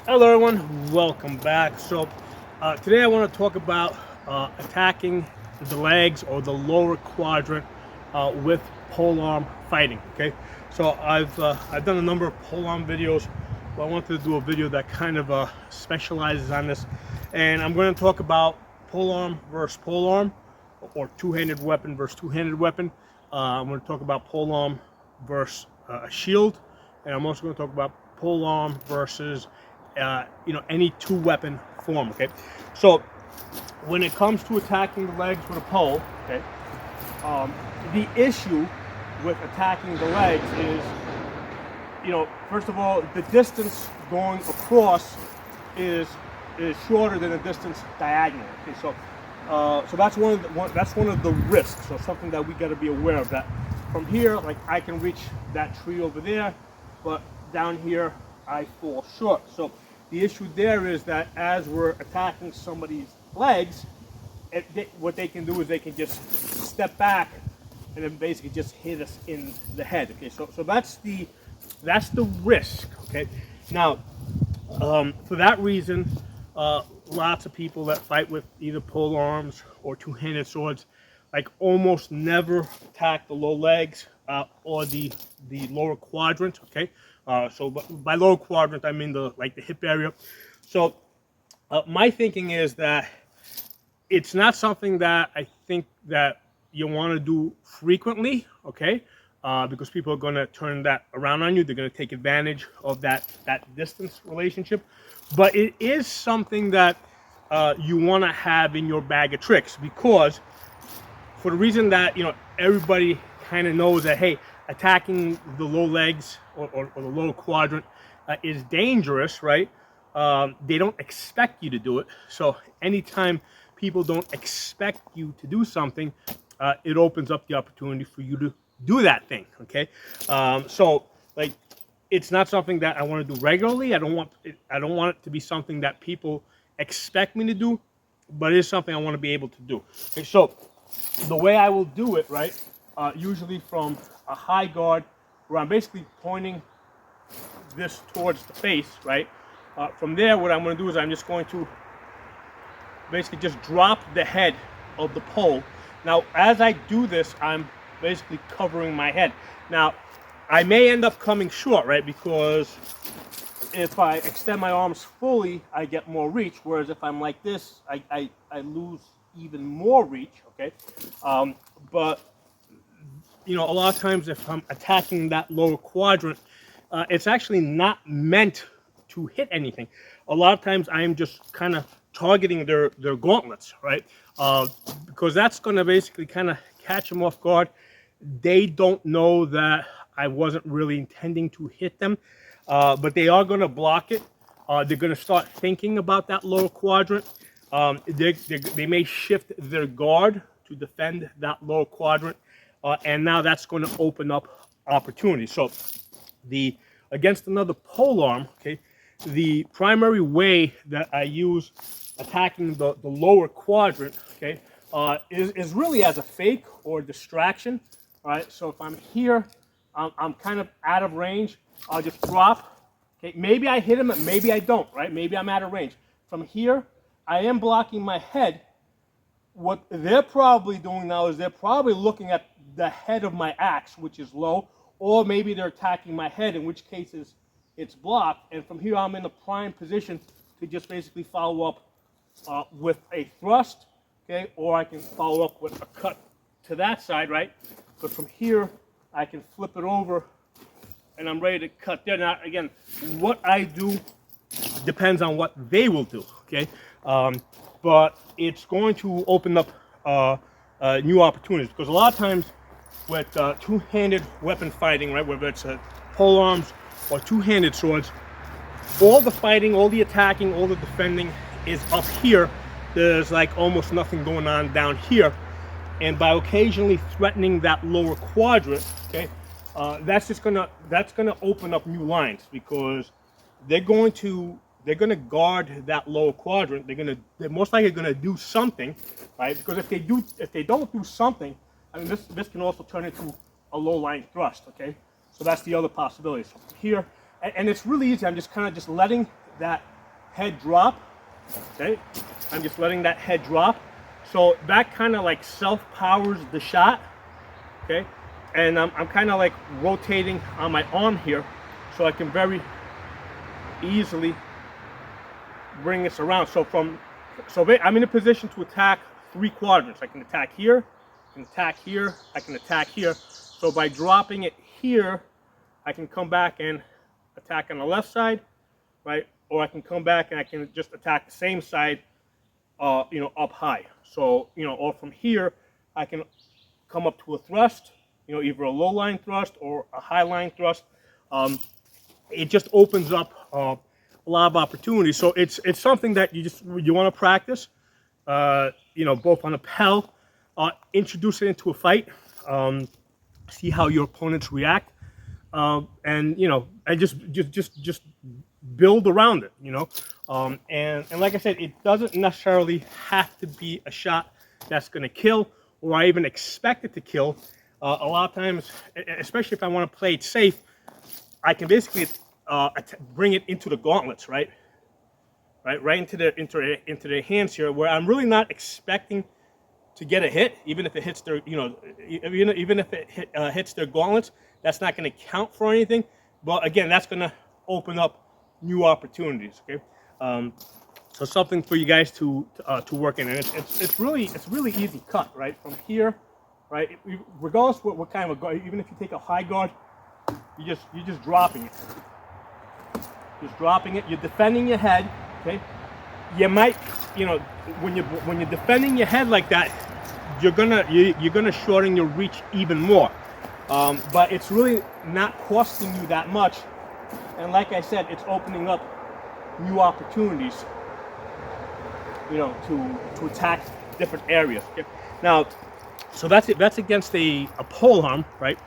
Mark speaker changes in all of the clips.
Speaker 1: Hello everyone, welcome back. Today I want to talk about attacking the legs or the lower quadrant with polearm fighting. Okay, so I've done a number of polearm videos, but I wanted to do a video that kind of specializes on this, and I'm going to talk about polearm versus polearm, or two-handed weapon versus two-handed weapon. I'm going to talk about polearm versus a shield, and I'm also going to talk about polearm versus any two-weapon form. Okay, so when it comes to attacking the legs with a pole, okay, the issue with attacking the legs is, first of all, the distance going across is shorter than the distance diagonal. Okay, so that's one of the risks, or something that we got to be aware of. That from here, like, I can reach that tree over there, but down here I fall short. So the issue there is that as we're attacking somebody's legs, what they can do is they can just step back and then basically just hit us in the head. Okay, so that's the risk. Okay, now for that reason, lots of people that fight with either pole arms or two-handed swords, like, almost never attack the low legs or the lower quadrant. Okay, so by lower quadrant I mean the hip area. So my thinking is that it's not something that I think that you want to do frequently. Okay, because people are going to turn that around on you. They're going to take advantage of that distance relationship. But it is something that you want to have in your bag of tricks, because for the reason that everybody kind of knows that, hey, attacking the low legs or the low quadrant is dangerous, right? They don't expect you to do it. So anytime people don't expect you to do something, it opens up the opportunity for you to do that thing. Okay, so, like, it's not something that I want to do regularly. I don't want it to be something that people expect me to do, but it is something I want to be able to do. Okay, so the way I will do it, right, usually from a high guard, where I'm basically pointing this towards the face, right? From there, what I'm going to do is I'm just going to basically just drop the head of the pole. Now, as I do this, I'm basically covering my head. Now, I may end up coming short, right? Because if I extend my arms fully, I get more reach. Whereas if I'm like this, I lose even more reach. Okay, but a lot of times if I'm attacking that lower quadrant, it's actually not meant to hit anything. A lot of times I'm just kind of targeting their gauntlets, right? Because that's going to basically kind of catch them off guard. They don't know that I wasn't really intending to hit them, but they are going to block it. They're going to start thinking about that lower quadrant. They may shift their guard to defend that lower quadrant, and now that's going to open up opportunities. So against another polearm, okay, the primary way that I use attacking the lower quadrant, okay, is really as a fake or distraction. All right, so if I'm here, I'm kind of out of range, I'll just drop. Okay, maybe I hit him, maybe I don't, right? Maybe I'm out of range. From here, I am blocking my head. What they're probably doing now is they're probably looking at the head of my axe, which is low, or maybe they're attacking my head, in which case it's blocked. And from here, I'm in a prime position to just basically follow up with a thrust, okay, or I can follow up with a cut to that side, right? But from here, I can flip it over, and I'm ready to cut there. Now, again, what I do depends on what they will do, okay? But it's going to open up new opportunities, because a lot of times with two-handed weapon fighting, right, whether it's pole arms or two-handed swords, all the fighting, all the attacking, all the defending is up here. There's like almost nothing going on down here. And by occasionally threatening that lower quadrant, okay, that's gonna open up new lines, because they're going to guard that lower quadrant. They're most likely gonna do something, right? Because if they don't do something, I mean, this can also turn into a low line thrust. Okay, so that's the other possibility. So here, and it's really easy. I'm just kind of letting that head drop. Okay, I'm just letting that head drop. So that kind of like self-powers the shot. Okay, and I'm kind of like rotating on my arm here, so I can very easily bring this around. So I'm in a position to attack 3 quadrants. I can attack here, I can attack here, I can attack here. So by dropping it here, I can come back and attack on the left side, right? Or I can come back and I can just attack the same side, you know, up high. So, you know, or from here, I can come up to a thrust, you know, either a low line thrust or a high line thrust. It just opens up a lot of opportunities. So it's something that you want to practice, you know, both on a Pel, introduce it into a fight, see how your opponents react, and you know, and just build around it, you know. And like I said, it doesn't necessarily have to be a shot that's going to kill, or I even expect it to kill. A lot of times, especially if I want to play it safe, I can basically bring it into the gauntlets, right into their hands here, where I'm really not expecting to get a hit, even if it hits their, you know, even if it hits their gauntlets. That's not going to count for anything. But again, that's going to open up new opportunities. Okay, so something for you guys to work in, and it's really easy cut, right, from here, right, regardless what kind of a guard. Even if you take a high guard, you're just dropping it. You're defending your head. Okay, you might, you know, when you're defending your head like that, you're gonna shorten your reach even more. But it's really not costing you that much, and like I said, it's opening up new opportunities, you know, to attack different areas. Okay? Now, so that's it. That's against a polearm, right?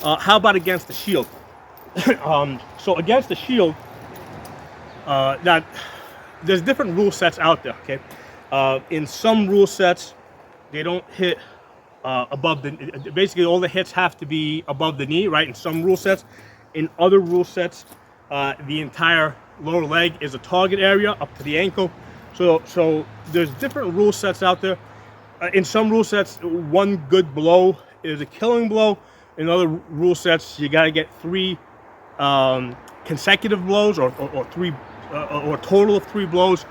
Speaker 1: How about against the shield? So against the shield, now there's different rule sets out there. Okay, in some rule sets, they don't hit above the. Basically, all the hits have to be above the knee, right? In some rule sets, in other rule sets, the entire lower leg is a target area up to the ankle. So there's different rule sets out there. In some rule sets, one good blow is a killing blow. In other rule sets, you got to get 3 consecutive blows, or 3, or a total of 3 blows.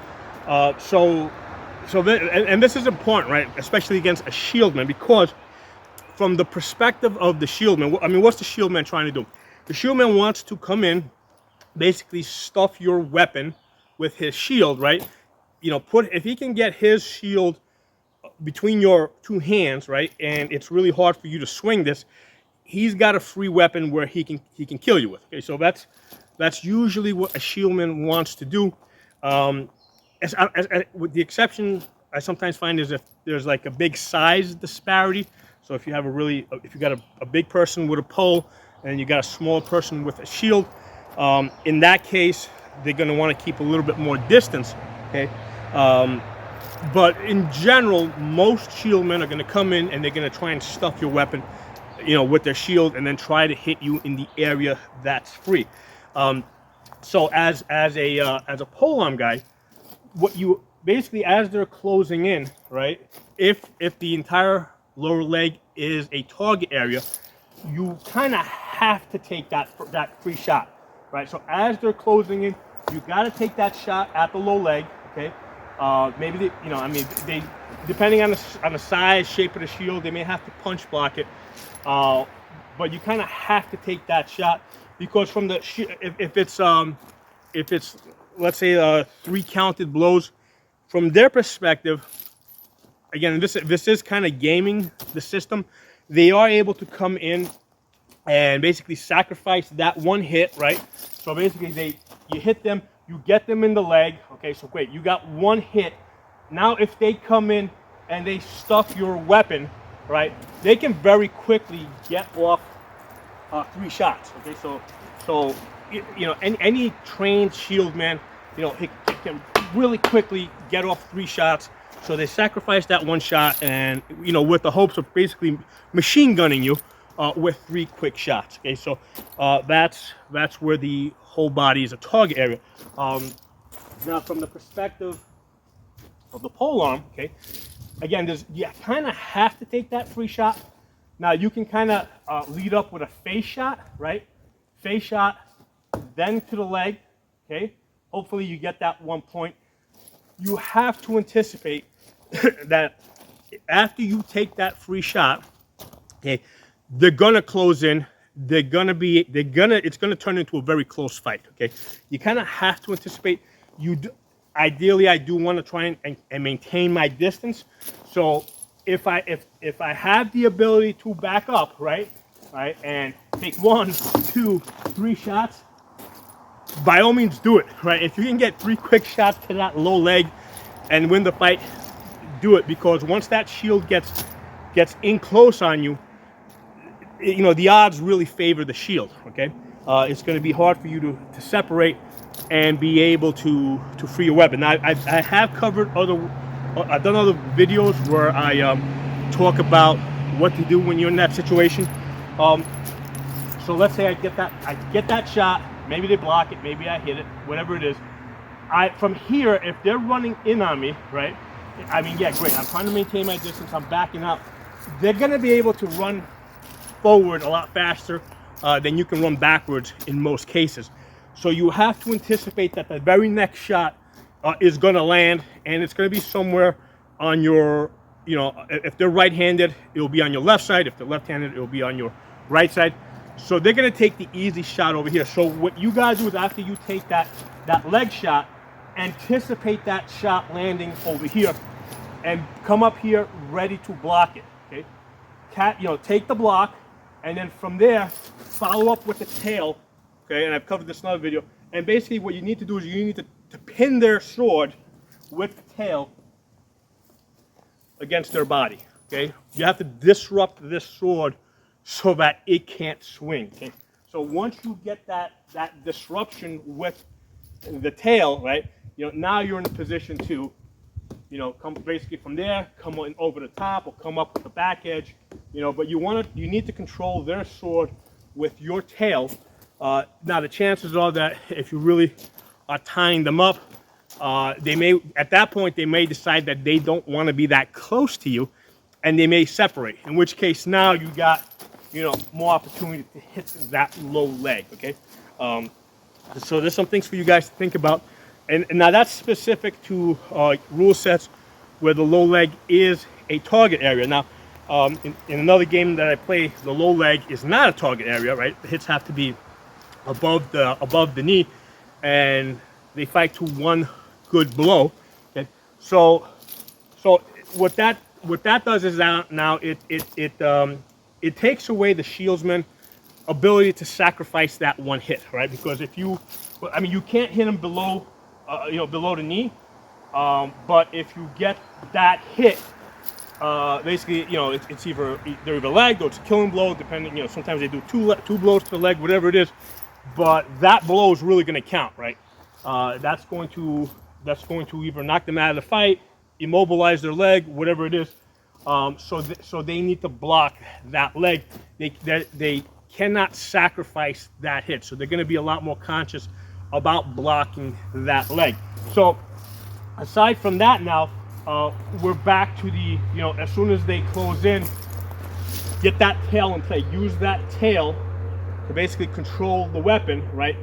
Speaker 1: And this is important, right? Especially against a shieldman, because from the perspective of the shieldman, I mean, what's the shieldman trying to do? The shieldman wants to come in, basically stuff your weapon with his shield, right? You know, if he can get his shield between your 2 hands, right, and it's really hard for you to swing this, he's got a free weapon where he can kill you with. Okay, so that's usually what a shieldman wants to do. With the exception, I sometimes find is if there's like a big size disparity. So if you have if you got a big person with a pole and you got a small person with a shield, in that case, they're going to want to keep a little bit more distance. Okay, but in general, most shieldmen are going to come in and they're going to try and stuff your weapon, you know, with their shield, and then try to hit you in the area that's free. So as a polearm guy, what you basically, as they're closing in, right, if the entire lower leg is a target area, you kind of have to take that free shot, right? So as they're closing in, you got to take that shot at the low leg. Okay, maybe they depending on the size, shape of the shield, they may have to punch block it, but you kind of have to take that shot, because from the if it's let's say 3 counted blows, from their perspective, again, this is kind of gaming the system. They are able to come in and basically sacrifice that one hit, right? So basically, you hit them, you get them in the leg. Okay, so great, you got 1 hit. Now, if they come in and they stuff your weapon, right, they can very quickly get off 3 shots. Okay, so you know, any trained shieldman, you know, he can really quickly get off 3 shots. So they sacrifice that 1 shot, and you know, with the hopes of basically machine gunning you with 3 quick shots. Okay, so that's where the whole body is a target area. Now, from the perspective of the polearm, okay, again, you kind of have to take that free shot. Now, you can kind of lead up with a face shot, right? Face shot, then to the leg, okay? Hopefully you get that 1 point. You have to anticipate that after you take that free shot, okay, they're gonna close in. It's gonna turn into a very close fight, okay? You kind of have to anticipate. Ideally, I do want to try and maintain my distance. So if I have the ability to back up, right, and take 1, 2, 3 shots, by all means do it, right? If you can get 3 quick shots to that low leg and win the fight, do it, because once that shield gets in close on you, you know, the odds really favor the shield, okay? It's going to be hard for you to separate and be able to free your weapon. Now, I have covered I've done other videos where I talk about what to do when you're in that situation. So let's say I get that shot, maybe they block it, maybe I hit it, whatever it is. From here, if they're running in on me, right? I mean, yeah, great. I'm trying to maintain my distance. I'm backing up. They're going to be able to run forward a lot faster than you can run backwards in most cases. So you have to anticipate that the very next shot is going to land, and it's going to be somewhere on your, you know, if they're right-handed, it'll be on your left side. If they're left-handed, it'll be on your right side. So they're going to take the easy shot over here. So what you guys do is after you take that leg shot, anticipate that shot landing over here and come up here ready to block it, okay? Take the block, and then from there, follow up with the tail, okay? And I've covered this in another video. And basically what you need to do is you need to pin their sword with the tail against their body, okay? You have to disrupt this sword so that it can't swing, okay? So once you get that disruption with the tail, right, you know, now you're in a position to, you know, come basically from there, come on over the top, or come up with the back edge, you know, but you need to control their sword with your tail. Now the chances are that if you really are tying them up, at that point they may decide that they don't want to be that close to you, and they may separate, in which case now you got, you know, more opportunity to hit that low leg, okay? So there's some things for you guys to think about. And now that's specific to rule sets where the low leg is a target area. Now, in another game that I play, the low leg is not a target area, right? The hits have to be above the knee, and they fight to 1 good blow. Okay? So what that does is now it takes away the shieldsman's ability to sacrifice that 1 hit, right? Because you can't hit him below the knee, but if you get that hit, basically, you know, it's either lagged or it's a killing blow, depending, you know, sometimes they do two blows to the leg, whatever it is, but that blow is really going to count, right? That's going to either knock them out of the fight, immobilize their leg, whatever it is. So they need to block that leg. They cannot sacrifice that hit, so they're going to be a lot more conscious about blocking that leg. So aside from that, now we're back to the, you know, as soon as they close in, get that tail in play. Use that tail to basically control the weapon, right?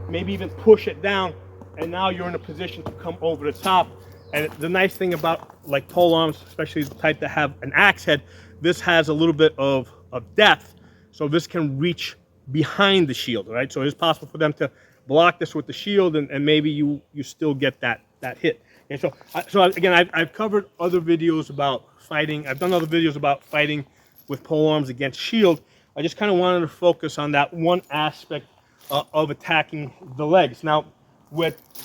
Speaker 1: Maybe even push it down, and now you're in a position to come over the top. And the nice thing about, like, polearms, especially the type that have an axe head, this has a little bit of depth, so this can reach behind the shield, right? So it's possible for them to block this with the shield, and maybe you still get that hit. And so again, I've covered other videos about fighting. I've done other videos about fighting with polearms against shield. I just kind of wanted to focus on that one aspect of attacking the legs. Now,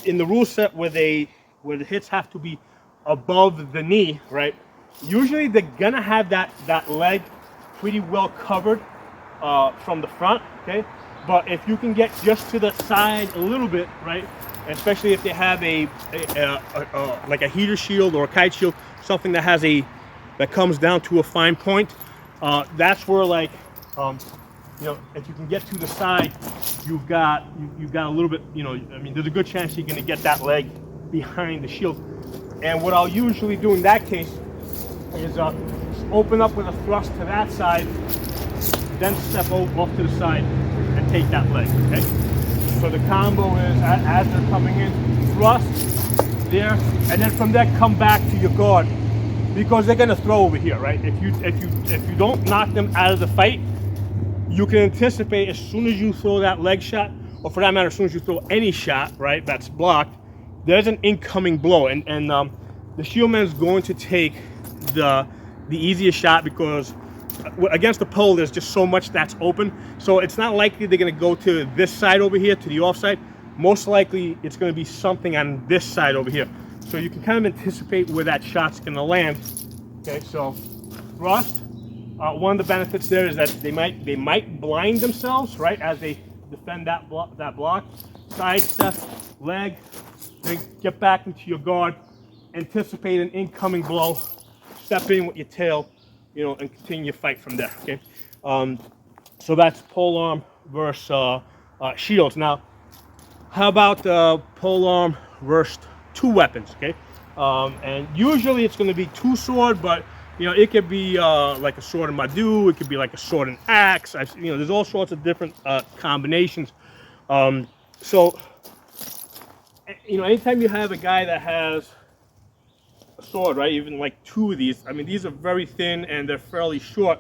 Speaker 1: in the rule set where the hits have to be above the knee, right? Usually they're gonna have that leg pretty well covered from the front, okay? But if you can get just to the side a little bit, right? Especially if they have like a heater shield or a kite shield, something that comes down to a fine point. That's where, like, you know, if you can get to the side, you've got a little bit, you know, I mean, there's a good chance you're going to get that leg behind the shield. And what I'll usually do in that case is open up with a thrust to that side, then step off to the side and take that leg, okay? So the combo is, as they're coming in, thrust there, and then from there come back to your guard, because they're gonna throw over here, right? If you don't knock them out of the fight, you can anticipate as soon as you throw that leg shot, or for that matter, as soon as you throw any shot, right, that's blocked, there's an incoming blow, and the shieldman is going to take the easiest shot, because against the pole there's just so much that's open, so it's not likely they're going to go to this side over here, to the off side. Most likely it's going to be something on this side over here, so you can kind of anticipate where that shot's going to land. Okay, so thrust, one of the benefits there is that they might blind themselves, right, as they defend that block. Side step, leg, then get back into your guard, anticipate an incoming blow, step in with your tail, you know, and continue your fight from there. Okay, so that's polearm versus shields. Now, how about polearm versus two weapons? Okay, and usually it's going to be two sword, but you know, it could be like a sword and Madu, it could be like a sword and axe. You know, there's all sorts of different combinations. So, you know, anytime you have a guy that has a sword, right, even like two of these, I mean, these are very thin and they're fairly short.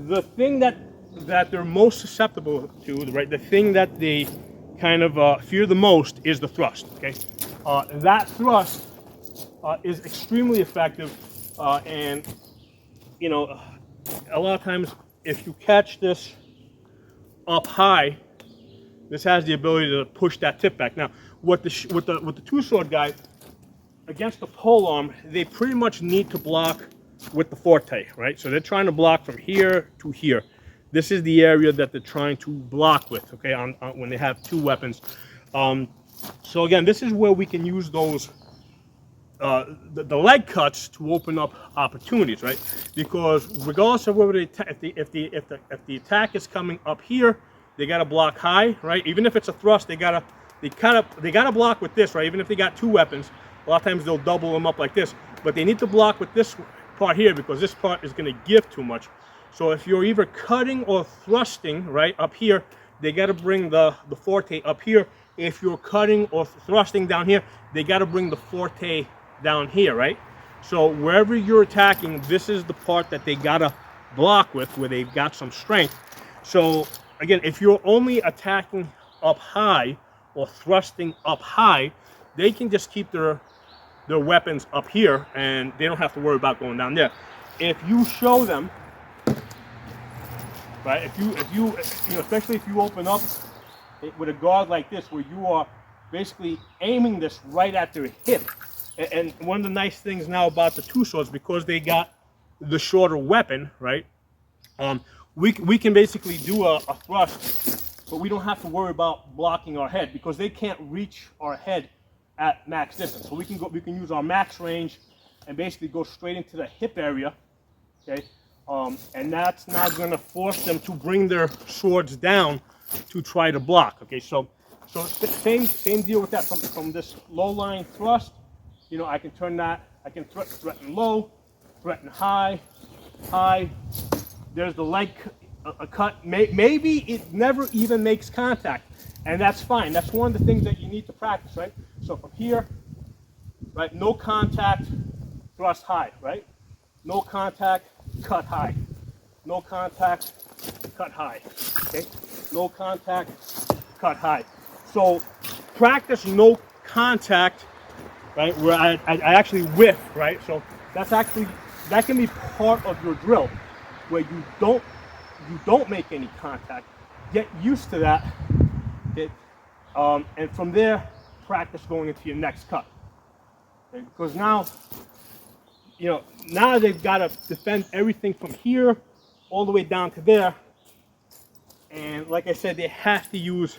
Speaker 1: The thing that they're most susceptible to, right, the thing that they kind of fear the most is the thrust, okay? That thrust is extremely effective, and, you know, a lot of times if you catch this up high, this has the ability to push that tip back. Now, with the two sword guy, against the polearm, they pretty much need to block with the forte, right? So they're trying to block from here to here. This is the area that they're trying to block with, okay, when they have two weapons. So again, this is where we can use those the leg cuts to open up opportunities, right? Because regardless of whether if the attack is coming up here, they got to block high, right? Even if it's a thrust, they gotta block with this, right? Even if they got two weapons, a lot of times they'll double them up like this, but they need to block with this part here, because this part is going to give too much. So if you're either cutting or thrusting, right, up here, they got to bring the forte up here. If you're cutting or thrusting down here, they got to bring the forte down here, right? So wherever you're attacking, this is the part that they got to block with, where they've got some strength. So again, if you're only attacking up high or thrusting up high, they can just keep their weapons up here and they don't have to worry about going down there. If you show them, right, if you know, especially if you open up with a guard like this, where you are basically aiming this right at their hip. And one of the nice things now about the two swords, because they got the shorter weapon, right, we can basically do a thrust, but we don't have to worry about blocking our head, because they can't reach our head at max distance. So we can use our max range and basically go straight into the hip area, okay? And that's not going to force them to bring their swords down to try to block, okay? So same deal with that. From this low line thrust, you know, I can turn that, I can threaten low, threaten high. There's the leg cut. Maybe it never even makes contact, and that's fine. That's one of the things that you need to practice, right? So from here, right, no contact, thrust high, right? No contact, cut high. No contact, cut high, okay? No contact, cut high. So practice no contact, right, where I actually whiff, right? So that can be part of your drill, where you don't make any contact. Get used to that, okay? And from there, practice going into your next cut, okay? Because now, you know, now they've got to defend everything from here all the way down to there. And like I said, they have to use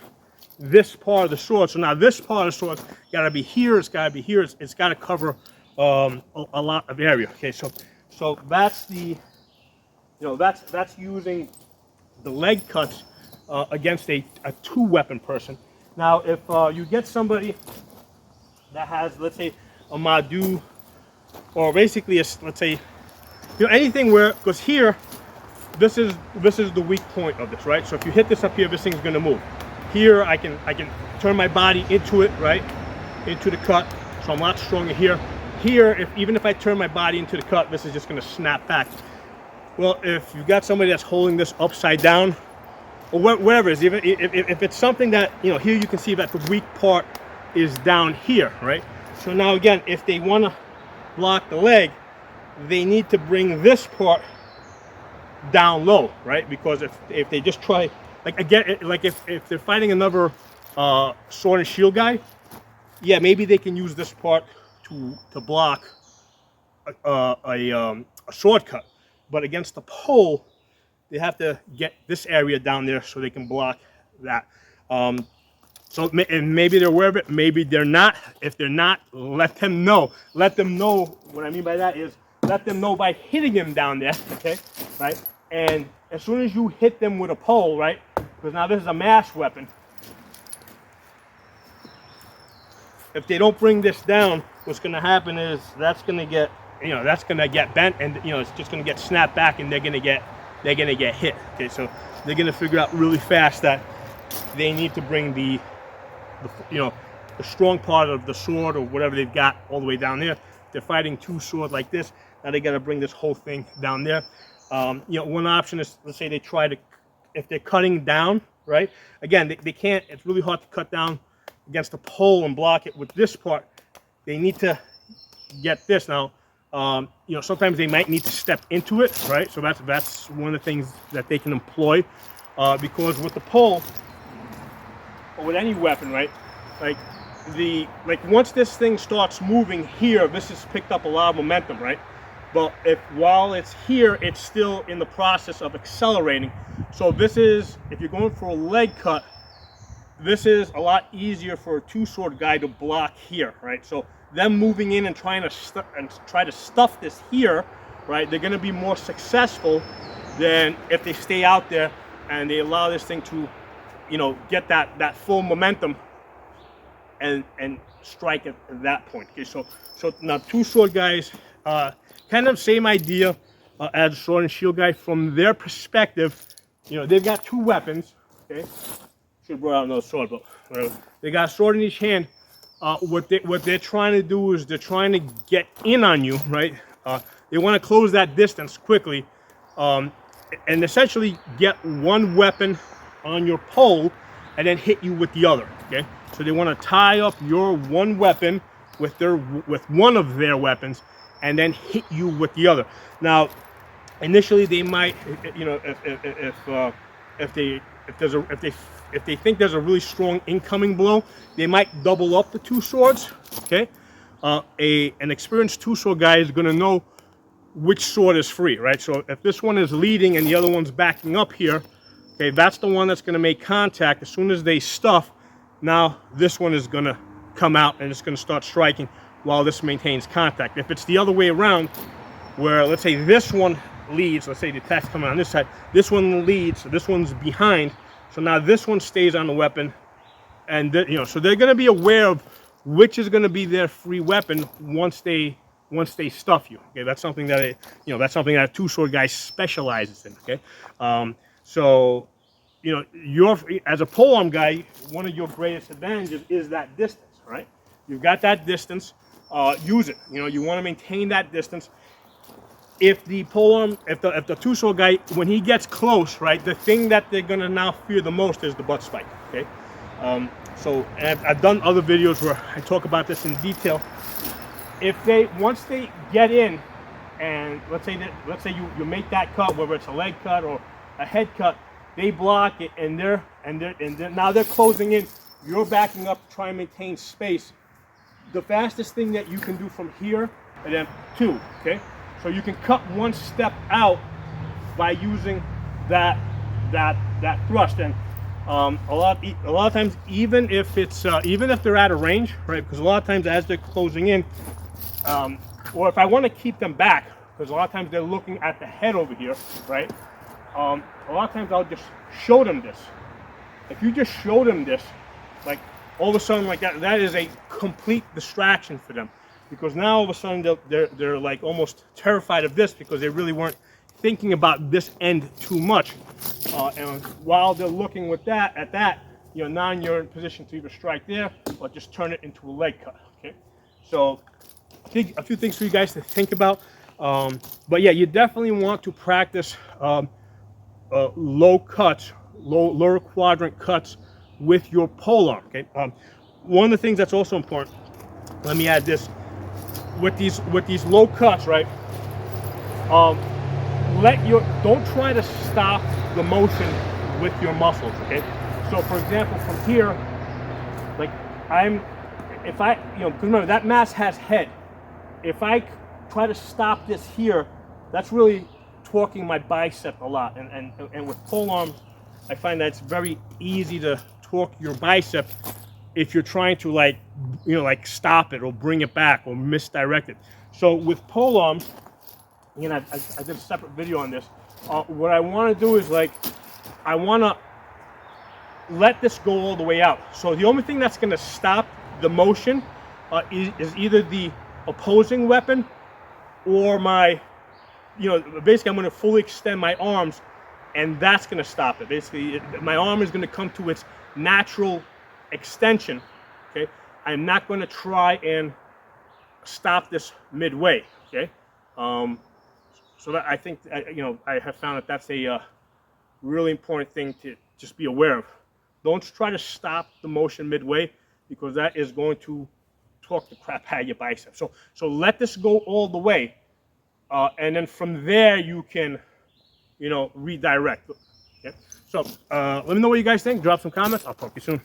Speaker 1: this part of the sword. So now this part of the sword got to be here, it's got to be here, it's got to cover a lot of area. Okay, so that's the, you know, that's using the leg cuts against a two weapon person. Now if you get somebody that has, let's say, a Madu, or basically, let's say, anything where, because here, this is the weak point of this, right? So if you hit this up here, this thing's gonna move. Here, I can turn my body into it, right? Into the cut, so I'm a lot stronger here. Here, even if I turn my body into the cut, this is just gonna snap back. Well, if you've got somebody that's holding this upside down, or whatever it is, even if it's something that, here you can see that the weak part is down here, right? So now again, if they wanna block the leg, they need to bring this part down low, right? Because if they just try, like again, like if they're fighting another sword and shield guy, yeah, maybe they can use this part to block a sword cut. But against the pole, they have to get this area down there so they can block that. So and maybe they're aware of it, maybe they're not. If they're not, let them know. Let them know. What I mean by that is let them know by hitting them down there, okay, right? And as soon as you hit them with a pole, right, because now this is a mass weapon, if they don't bring this down, what's going to happen is that's going to get, that's going to get bent, and it's just going to get snapped back, and they're going to get hit. Okay, so they're going to figure out really fast that they need to bring the strong part of the sword or whatever they've got all the way down there. They're fighting two swords like this. Now they got to bring this whole thing down there. One option is, let's say they try to, if they're cutting down, right? Again, they can't. It's really hard to cut down against the pole and block it with this part. They need to get this. Now, sometimes they might need to step into it, right? So that's one of the things that they can employ, because with the pole or with any weapon, right? Like once this thing starts moving here, this has picked up a lot of momentum, right? But while it's here, it's still in the process of accelerating. So this is, if you're going for a leg cut, this is a lot easier for a two-sword guy to block here, right? So them moving in and trying to try to stuff this here, right? They're going to be more successful than if they stay out there and they allow this thing to, get that full momentum and strike at that point. Okay, so now two-sword guys, kind of same idea as a sword and shield guy. From their perspective, they've got two weapons. Okay, should have brought out another sword, but whatever. They got a sword in each hand. What they're trying to do is they're trying to get in on you, right? They want to close that distance quickly, and essentially get one weapon on your pole and then hit you with the other. Okay, so they want to tie up your one weapon with one of their weapons and then hit you with the other. Now, initially they might, if they think there's a really strong incoming blow, they might double up the two swords. Okay, an experienced two-sword guy is going to know which sword is free, right? So if this one is leading and the other one's backing up here, okay, that's the one that's going to make contact. As soon as they stuff, now this one is going to come out and it's going to start striking while this maintains contact. If it's the other way around, where let's say this one leads, let's say the attack's coming on this side, this one leads, so this one's behind, so now this one stays on the weapon, and so they're going to be aware of which is going to be their free weapon once they stuff you. Okay, that's something that that's something that a two-sword guy specializes in. Okay, so you're, as a polearm guy, one of your greatest advantages is that distance, right? You've got that distance. Use it. You want to maintain that distance. If the polearm, if the two-sword guy, when he gets close, right, the thing that they're gonna now fear the most is the butt spike. Okay, so I've done other videos where I talk about this in detail. Once they get in, and let's say you make that cut, whether it's a leg cut or a head cut, they block it, and now they're closing in. You're backing up to try and maintain space. The fastest thing that you can do from here, and then two, okay? So you can cut one step out by using that thrust. And a lot of times, even if they're out of range, right? Because a lot of times as they're closing in, or if I want to keep them back, because a lot of times they're looking at the head over here, right? A lot of times I'll just show them this. If you just show them this, like all of a sudden, like that is a complete distraction for them, because now all of a sudden they're like almost terrified of this, because they really weren't thinking about this end too much. And while they're looking with that at that, you know, now you're in position to either strike there or just turn it into a leg cut. Okay, so a few things for you guys to think about. But yeah, you definitely want to practice low cuts, lower quadrant cuts with your polearm. Okay, one of the things that's also important, let me add this, with these low cuts, right? Don't try to stop the motion with your muscles. Okay, so for example, from here, like because remember that mass has head. If I try to stop this here, that's really torquing my bicep a lot, and with polearm, I find that it's very easy to torque your bicep if you're trying to like stop it or bring it back or misdirect it. So with polearms, again, I did a separate video on this. What I want to do is I want to let this go all the way out. So the only thing that's going to stop the motion is either the opposing weapon or my, basically I'm going to fully extend my arms, and that's going to stop it. Basically, my arm is going to come to its natural extension. Okay, I'm not going to try and stop this midway. Okay, so that I think I have found that that's a really important thing to just be aware of. Don't try to stop the motion midway, because that is going to torque the crap out of your bicep. So let this go all the way, and then from there you can, redirect. Okay? So let me know what you guys think. Drop some comments. I'll talk to you soon.